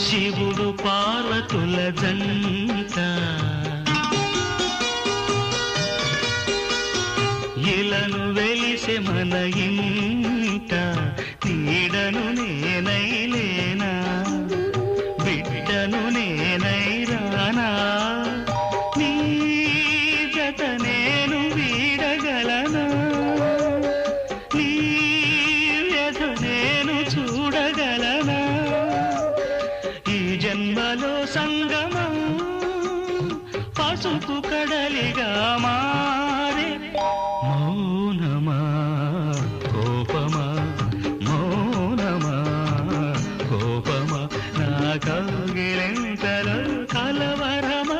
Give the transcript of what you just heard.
శివుడు పార్వతుల జంట ఇలను వెలిసే మన ఇంట నీడను నేనై లేనా బిడ్డను నేనై రానా నీ జత నేను వీడగలనా నీ వ్యధ నేను చూడగలనా ఈ జన్మలో సంగమం పసుపు కడలిగా మారే మౌనమా కోపమా మౌనమా కోపమా నా కౌగిలింతలో కలవరమా